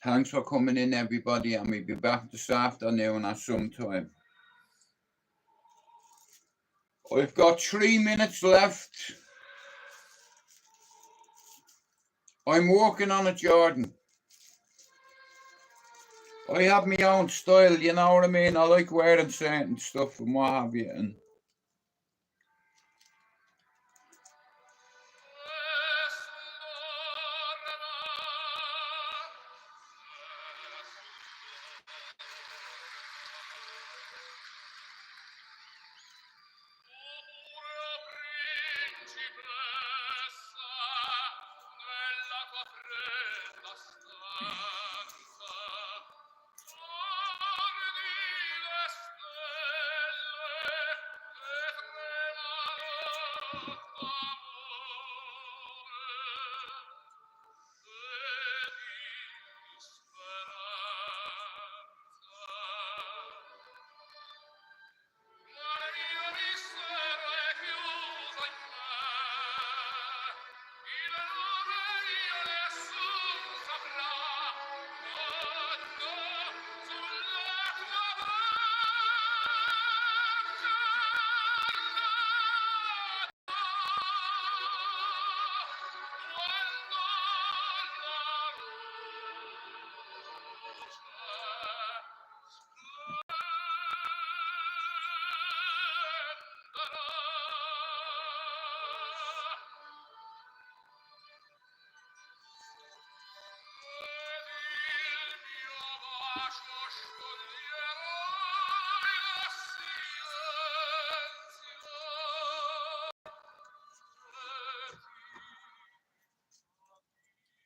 Thanks for coming in, everybody, and we'll be back this afternoon at some time. I've got 3 minutes left. I'm working on it, Jordan. I have my own style, you know what I mean? I like wearing certain stuff and what have you. And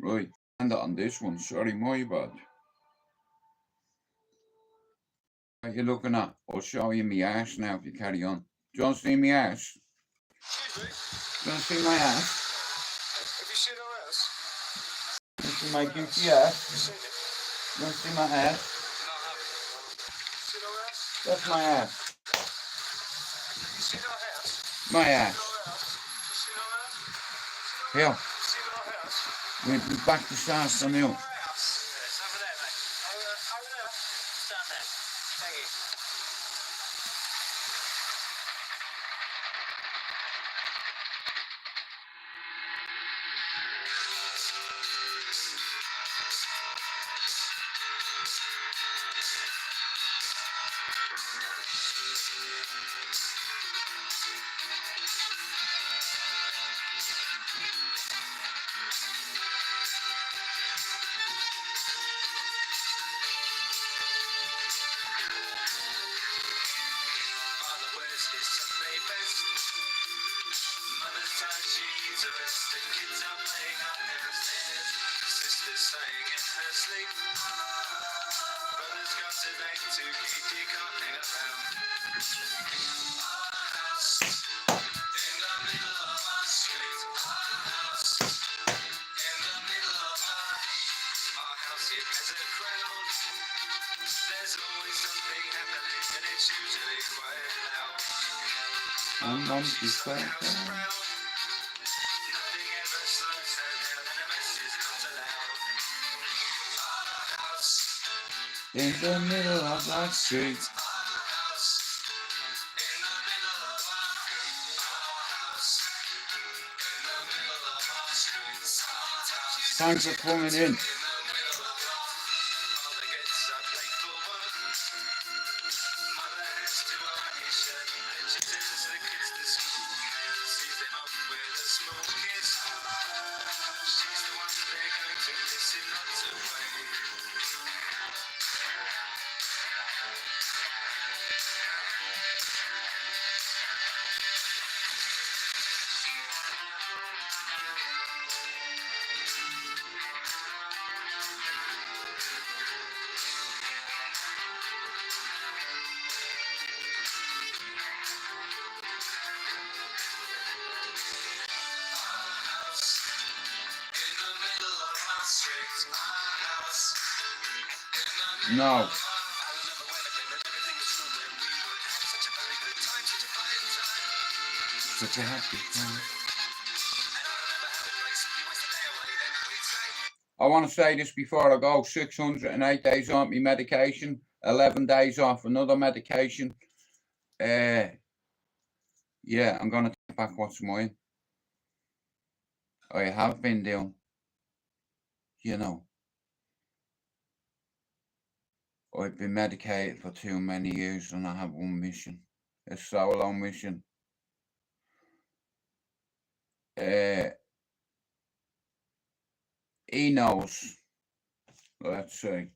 right, and on this one, sorry, my bad. What are you looking at? I'll show you my arse now if you carry on. Do you want to see my arse? Excuse me, Do you want to see my arse? have you seen our house? Do you want to see my goofy arse? Have you seen it? Do you want to see my arse? No, I haven't. Seen our house? That's my arse. You seen our house? My Seen arse. our house? You seen our house? Here, Seen our house? we'll be back this afternoon. Our house? It's over there, mate. Over there. Stand there. Thank you. Father wears his Sunday best. Mother's tired, she needs a rest. The kids are playing up downstairs. Sister's saying in her sleep. Brother's got a date to keep, he can't hang around. Our house in the middle of our street. Our house in the middle of our house. It has a crowd. There's always something happening, and it's usually quite loud. And Mum's just back House down. proud. Nothing ever slows her down, and a mess is not allowed. Our house, In the middle of that street. our house, in the middle of our house, in the middle of our streets. Our house, Thanks for coming in. in the middle of our. Father gets up late for work. Mother has to iron his shirt, and she sends the kids to school. Sees them off with a small kiss. She's the one they're going to miss in lots of ways. No. Such a happy time. I want to say this before I go. 608 days on my medication, 11 days off another medication. Yeah, I'm going to take back what's mine. I have been doing, you know, I've been medicated for too many years and I have one mission, a solo mission. He knows, let's see.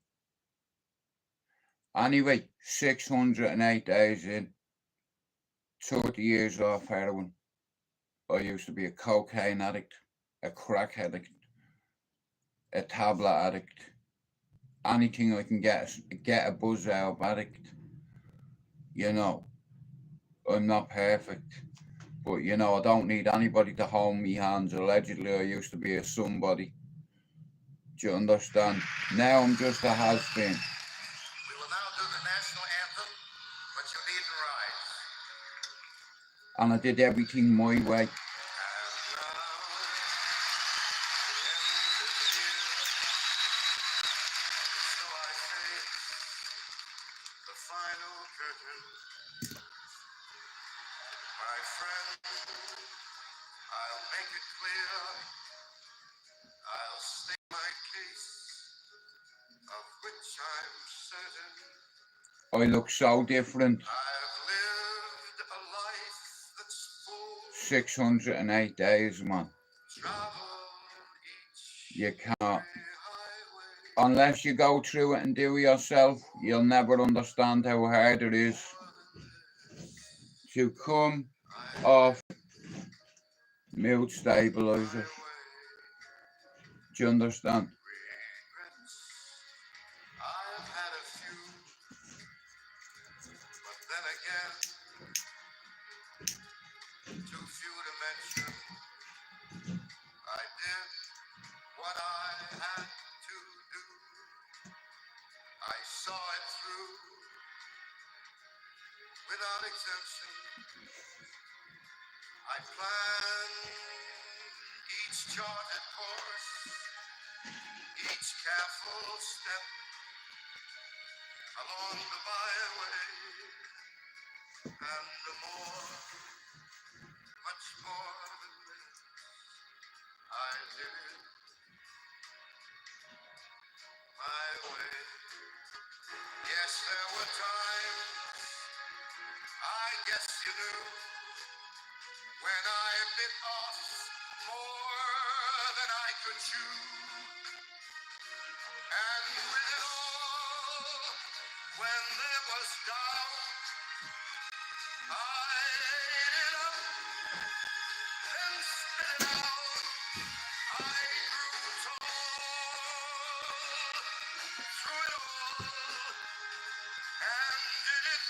Anyway, 608 days in, 30 years off heroin. I used to be a cocaine addict, a crack addict, a tablet addict, anything I can get a buzz out of addict. You know, I'm not perfect, but you know, I don't need anybody to hold me hands. Allegedly, I used to be a somebody. Do you understand? Now I'm just a has-been. We will now do the national anthem, but you needn't rise. And I did everything my way. Final curtain, my friend, I'll make it clear, I'll state my case, of which I'm certain. I look so different. I've lived a life that's full. 608 days, man. You can't. Unless you go through it and do it yourself, you'll never understand how hard it is to come off mood stabilizers. Do you understand? I've had a few, but then again, too few to mention. I did what I had to do. I saw it through without exemption. I planned each charted course, each careful step along the byway, and much more than this, I did it my way. Yes, there were times, I guess you knew, when I bit off more than I could chew. And with it all, when there was doubt, I ate it up and spit it out. I grew tall through it all and did it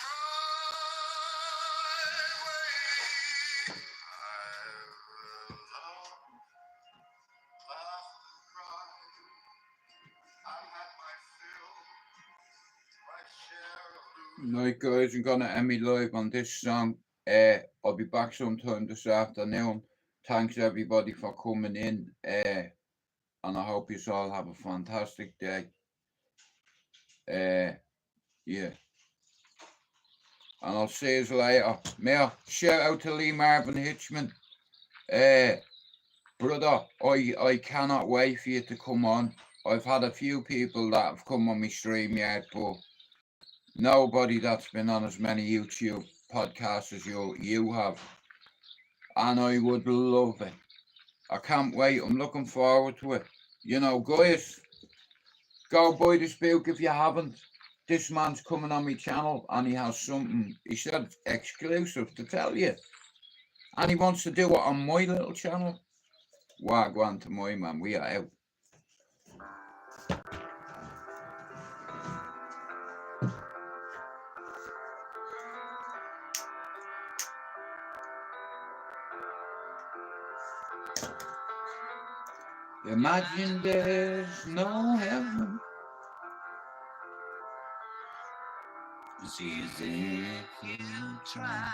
my way. I've loved, laughed, and cried. I've had my fill, my share of losing. Right, guys, I'm gonna end me live on this song. I'll be back sometime this afternoon. Thanks everybody for coming in. And I hope you all have a fantastic day. Yeah. And I'll see you later. Shout out to Lee Marvin Hitchman. Brother, I cannot wait for you to come on. I've had a few people that have come on my stream yet, but nobody that's been on as many YouTube podcasts as you have. And I would love it. I can't wait. I'm looking forward to it. You know, guys, go buy this book if you haven't. This man's coming on my channel and he has something, he said, exclusive to tell you. And he wants to do it on my little channel. Wagwan to my man, we are out. Imagine there's no heaven. easy as if you try.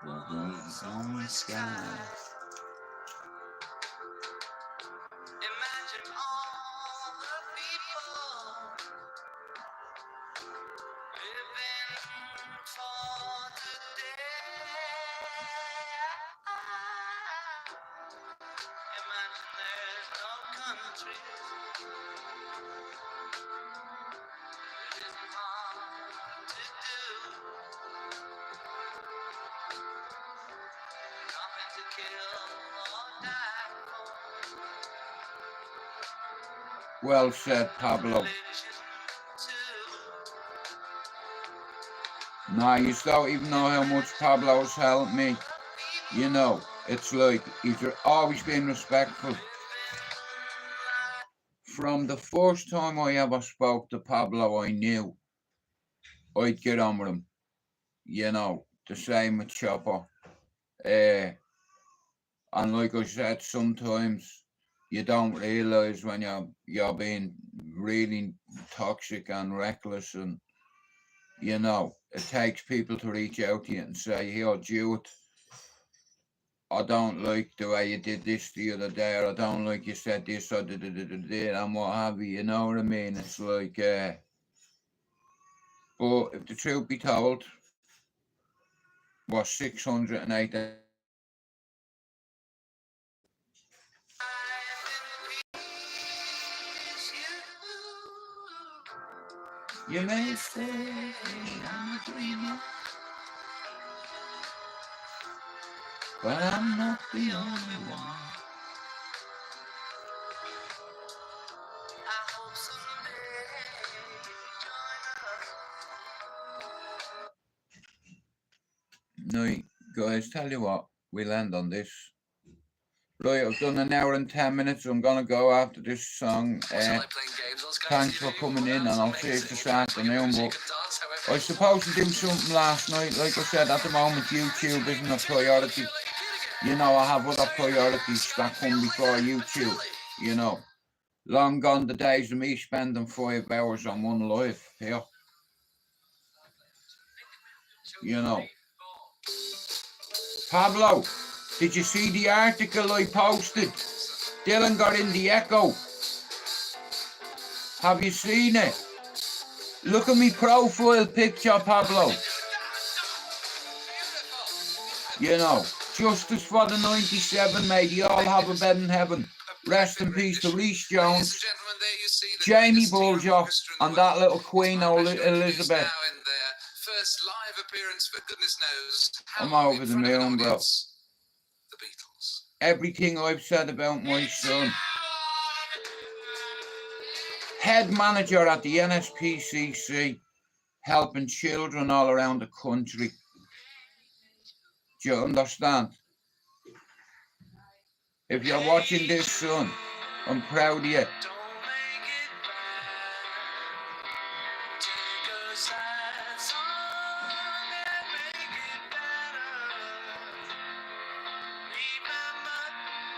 Bubbles on the sky. Imagine all the people living for today. Imagine there's no countries. It isn't hard to do. Nothing to kill or die for. Well said, Pablo. Religion too. Now, you don't even know how much Pablo's helped me. You know, it's like he's always been respectful. From the first time I ever spoke to Pablo, I knew I'd get on with him. You know, the same with Chopper. And like I said, sometimes you don't realise when you're being really toxic and reckless, and you know, it takes people to reach out to you and say, "Here, Jude, I don't like the way you did this the other day, or I don't like you said this or did and what have you." You know what I mean? It's like, but if the truth be told, was 608. You may say I'm a dreamer, but I'm not the only one. I hope someday you join us. Right, guys, tell you what, we'll end on this. Right, I've done an hour and 10 minutes. I'm gonna go after this song. Thanks for coming in, and I'll see you this afternoon. But I was supposed to do something last night. Like I said, at the moment, YouTube isn't a priority. You know, I have other priorities that come before YouTube. You know, long gone the days of me spending 5 hours on one live here. You know. Pablo, did you see the article I posted? Dylan got in the Echo. Have you seen it? Look at me profile picture, Pablo. You know, justice for the 97, may you all have a bed in heaven. Rest in peace to Rhys Jones, Jamie Bulger, and that little Queen Elizabeth. First live appearance for goodness knows how I'm long over in the front of an moon, bro. audience. The Beatles. Everything I've said about my son. Head manager at the NSPCC, helping children all around the country. Do you understand? If you're watching this, son, I'm proud of you. Don't make it bad. Take a sad song and make it better. Remember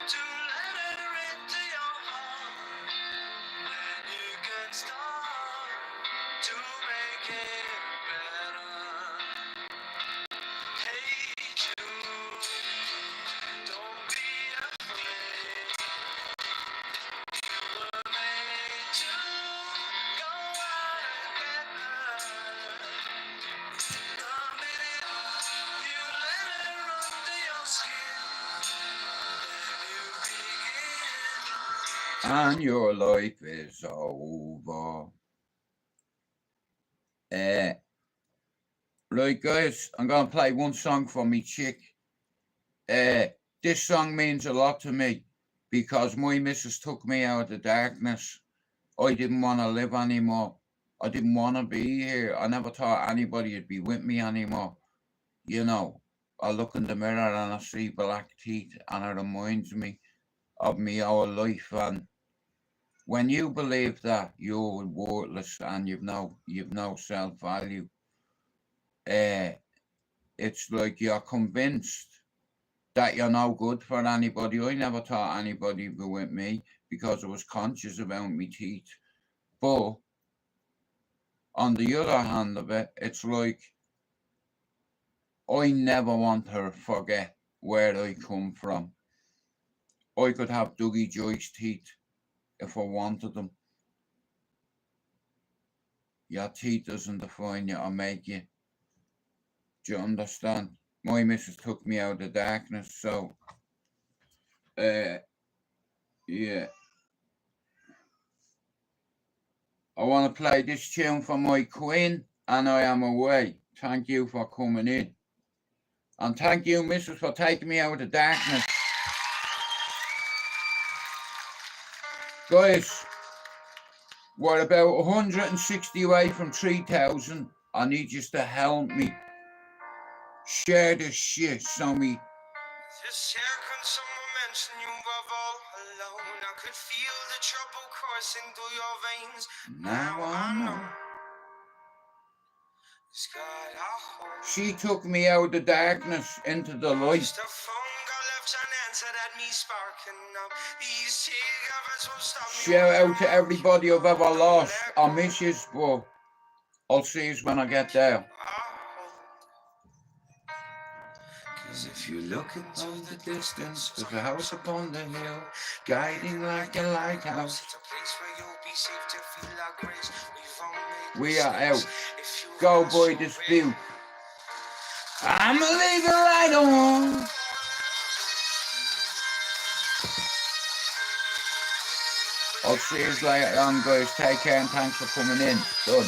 to let her into your heart. Then you can start to make it better. Hey Jude, don't be afraid. You were made to go out and get her. The minute you let her under your skin, then you begin. And your life is over. Right, guys, I'm going to play one song for me chick. This song means a lot to me because my missus took me out of the darkness. I didn't want to live anymore. I didn't want to be here. I never thought anybody would be with me anymore. You know, I look in the mirror and I see black teeth, and it reminds me of me whole life. And when you believe that you're worthless and you've no self-value, it's like you're convinced that you're no good for anybody. I never thought anybody would be with me because I was conscious about my teeth. But on the other hand of it, it's like I never want to forget where I come from. I could have Dougie Joy's teeth if I wanted them. Your teeth doesn't define you or make you. Do you understand? My missus took me out of the darkness, so yeah. I want to play this tune for my queen, and I am away. Thank you for coming in. And thank you, missus, for taking me out of the darkness. Guys, we're about 160 away from 3,000. I need you to help me. Share this shit so me. This here can someone mention you were all alone. I could feel the trouble coursing through your veins. Now I know. It's God I hope. She took me out of the darkness into the light. Just a phone call left unanswered at me sparking up. These cigarettes will stop me. Shout out to everybody I've ever lost. I miss you, but I'll see you when I get there. Cause if you look into the distance, There's a house upon the hill, guiding like a lighthouse. it's a place where you'll be safe to feel our grace. We've all made We are out. mistakes. If you Go wanna boy show dispute. it, I'm a legal light on. I'll see you later on, guys. Take care and thanks for coming in. Done.